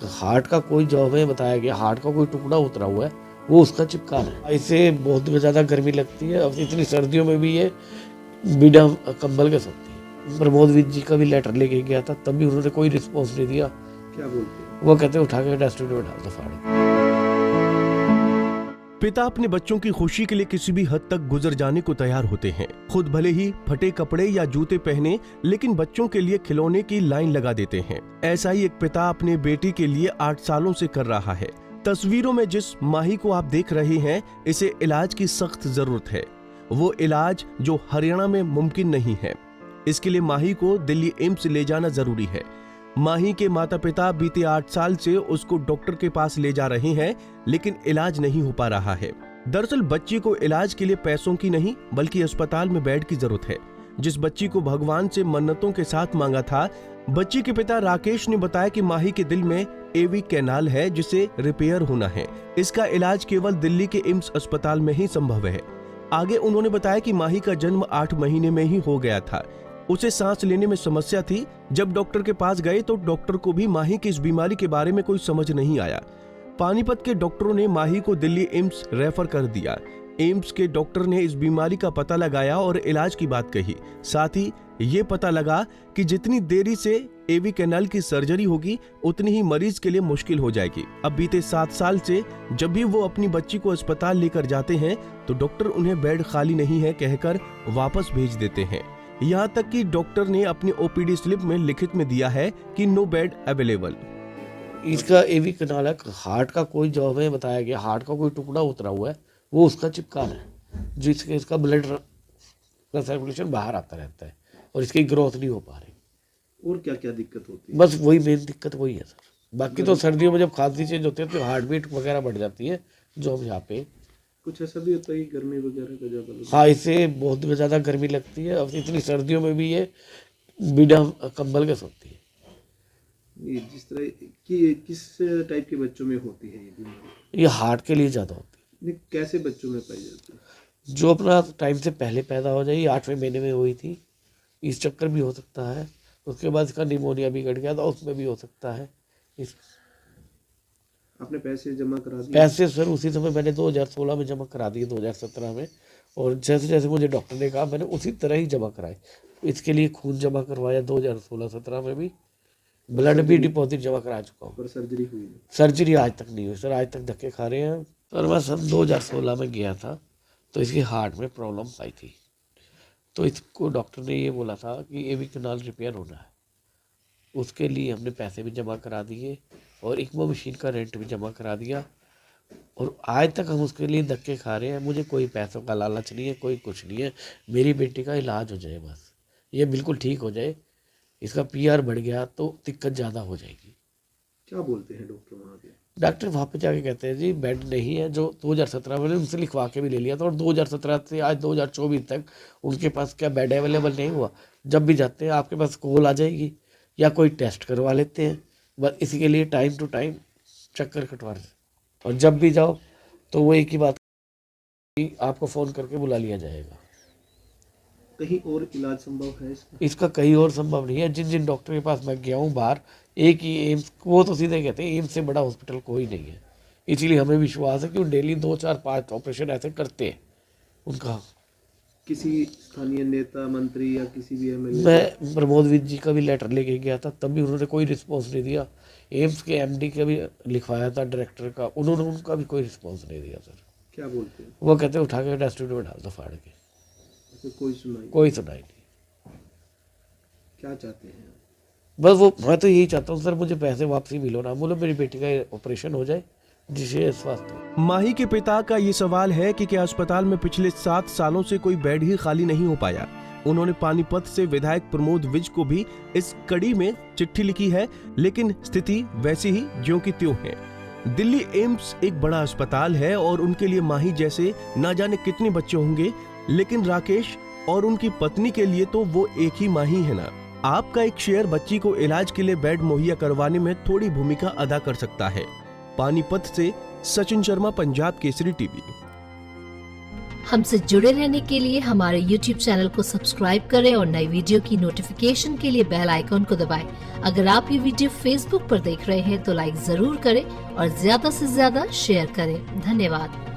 Heart का कोई job है बताया गया, हार्ट का कोई टुकड़ा उतरा हुआ है, वो उसका चिपका है। इससे बहुत ज़्यादा गर्मी लगती है। अब इतनी सर्दियों में भी ये बिना कंबल के सोती है। प्रमोद विज जी का भी लेटर लेके गया था, तब भी उन्होंने कोई रिस्पॉन्स नहीं दिया। क्या बोलते हैं? वो कहते उठा के डस्टबिन में डाल दो फाड़ के। पिता अपने बच्चों की खुशी के लिए किसी भी हद तक गुजर जाने को तैयार होते हैं। खुद भले ही फटे कपड़े या जूते पहने, लेकिन बच्चों के लिए खिलौने की लाइन लगा देते हैं। ऐसा ही एक पिता अपने बेटी के लिए 8 सालों से कर रहा है। तस्वीरों में जिस माही को आप देख रहे हैं, इसे इलाज की सख्त जरूरत है। वो इलाज जो हरियाणा में मुमकिन नहीं है। इसके लिए माही को दिल्ली एम्स ले जाना जरूरी है। माही के माता पिता बीते 8 साल से उसको डॉक्टर के पास ले जा रहे हैं, लेकिन इलाज नहीं हो पा रहा है। दरअसल बच्ची को इलाज के लिए पैसों की नहीं, बल्कि अस्पताल में बेड की जरूरत है। जिस बच्ची को भगवान से मन्नतों के साथ मांगा था, बच्ची के पिता राकेश ने बताया कि माही के दिल में एवी कैनाल है, जिसे रिपेयर होना है। इसका इलाज केवल दिल्ली के एम्स अस्पताल में ही संभव है। आगे उन्होंने बताया कि माही का जन्म 8 महीने में ही हो गया था। उसे सांस लेने में समस्या थी। जब डॉक्टर के पास गए तो डॉक्टर को भी माही की इस बीमारी के बारे में कोई समझ नहीं आया। पानीपत के डॉक्टरों ने माही को दिल्ली एम्स रेफर कर दिया। एम्स के डॉक्टर ने इस बीमारी का पता लगाया और इलाज की बात कही। साथ ही ये पता लगा कि जितनी देरी से एवी कैनाल की सर्जरी होगी, उतनी ही मरीज के लिए मुश्किल हो जाएगी। अब बीते 7 साल से जब भी वो अपनी बच्ची को अस्पताल लेकर जाते हैं, तो डॉक्टर उन्हें बेड खाली नहीं है कहकर वापस भेज देते हैं। यहाँ तक कि डॉक्टर ने अपनी ओपीडी स्लिप में लिखित में दिया है कि नो बेड अवेलेबल। इसका एवी कैनाल है, हार्ट का कोई जॉब है बताया गया, हार्ट का कोई टुकड़ा उतरा हुआ है, वो उसका चिपका है, जिसके इसका ब्लड का सर्कुलेशन बाहर आता रहता है और इसकी ग्रोथ नहीं हो पा रही। और क्या क्या दिक्कत होती है? बस वही मेन दिक्कत वही है सर। बाकी तो सर्दियों में जब खांसी चेंज होती है तो हार्ट बीट वगैरह बढ़ जाती है, जो हम यहाँ पे कुछ ऐसा भी होता है कि गर्मी वगैरह का ज्यादा? हाँ, इससे बहुत ज़्यादा गर्मी लगती है। अब इतनी सर्दियों में भी ये बिना कंबल के सोती है। ये जिस तरह की किस टाइप के बच्चों में होती है ये बीमारी? ये हार्ट के लिए ज़्यादा होती ये कैसे बच्चों में पाई जाती है? है, जो अपना टाइम से पहले पैदा हो जाए। ये 8वें महीने में हुई थी, इस चक्कर भी हो सकता है। उसके बाद इसका निमोनिया भी कट गया था, उसमें भी हो सकता है। इस आपने पैसे जमा करा दिए? पैसे सर उसी समय मैंने 2016 में जमा करा दिए, 2017 में। और जैसे जैसे मुझे डॉक्टर ने कहा, मैंने उसी तरह ही जमा कराए। इसके लिए खून जमा करवाया 2016-17 में भी, ब्लड भी डिपॉजिट जमा करा चुका हूँ। पर सर्जरी हुई नहीं? सर्जरी आज तक नहीं हुई सर, आज तक धक्के खा रहे हैं। और मैं सन 2016 में गया था, तो इसकी हार्ट में प्रॉब्लम आई थी। तो इसको डॉक्टर ने ये बोला था कि एवी कैनाल रिपेयर होना है। उसके लिए हमने पैसे भी जमा करा दिए और इक्मो मशीन का रेंट भी जमा करा दिया। और आज तक हम उसके लिए धक्के खा रहे हैं। मुझे कोई पैसों का लालच नहीं है, कोई कुछ नहीं है। मेरी बेटी का इलाज हो जाए, बस ये बिल्कुल ठीक हो जाए। इसका पीआर बढ़ गया तो दिक्कत ज़्यादा हो जाएगी। क्या बोलते हैं डॉक्टर वहाँ के? डॉक्टर वहाँ पे जाके कहते हैं जी बेड नहीं है, जो 2017 में उनसे लिखवा के भी ले लिया था। और 2017 से आज 2024 तक उनके पास क्या बेड अवेलेबल नहीं हुआ। जब भी जाते हैं आपके पास कॉल आ जाएगी या कोई टेस्ट करवा लेते हैं, बस इसी के लिए टाइम टू टाइम चक्कर कटवा रहे हैं। और जब भी जाओ तो वो एक ही बात कि आपको फ़ोन करके बुला लिया जाएगा। कहीं और इलाज संभव है इसका? इसका कहीं और संभव नहीं है। जिन जिन डॉक्टर के पास मैं गया हूँ बाहर, एक ही एम्स, वो तो सीधे कहते हैं एम्स से बड़ा हॉस्पिटल कोई नहीं है। इसीलिए हमें विश्वास है कि वो डेली 2, 4, 5 ऑपरेशन ऐसे करते हैं उनका। किसी स्थानीय नेता, मंत्री या किसी भी एमएलए? मैं प्रमोद विज जी का भी लेटर लेके गया था, तब भी उन्होंने कोई रिस्पॉन्स नहीं दिया। एम्स के एमडी का भी लिखवाया था, डायरेक्टर का, उन्होंने उनका भी कोई रिस्पॉन्स नहीं दिया सर। क्या बोलते हैं? वो कहते उठा के डस्टबिन में डाल दो फाड़ के। तो कोई सुनाई? कोई सुनाई नहीं। क्या चाहते हैं? बस वो मैं तो यही चाहता हूँ सर, मुझे पैसे वापसी मिलो ना, बोलो मेरी बेटी का ऑपरेशन हो जाए जिससे स्वास्थ्य। माही के पिता का ये सवाल है कि क्या अस्पताल में पिछले 7 सालों से कोई बेड ही खाली नहीं हो पाया। उन्होंने पानीपत से विधायक प्रमोद विज को भी इस कड़ी में चिट्ठी लिखी है, लेकिन स्थिति वैसी ही ज्यों की त्यों है। दिल्ली एम्स एक बड़ा अस्पताल है और उनके लिए माही जैसे ना जाने कितने बच्चे होंगे, लेकिन राकेश और उनकी पत्नी के लिए तो वो एक ही माही है ना। आपका एक शेयर बच्ची को इलाज के लिए बेड मुहैया करवाने में थोड़ी भूमिका अदा कर सकता है। पानीपत से सचिन शर्मा, पंजाब केसरी टीवी। हमसे जुड़े रहने के लिए हमारे YouTube चैनल को सब्सक्राइब करें और नई वीडियो की नोटिफिकेशन के लिए बेल आइकॉन को दबाएं। अगर आप ये वीडियो Facebook पर देख रहे हैं तो लाइक जरूर करें और ज्यादा से ज्यादा शेयर करें। धन्यवाद।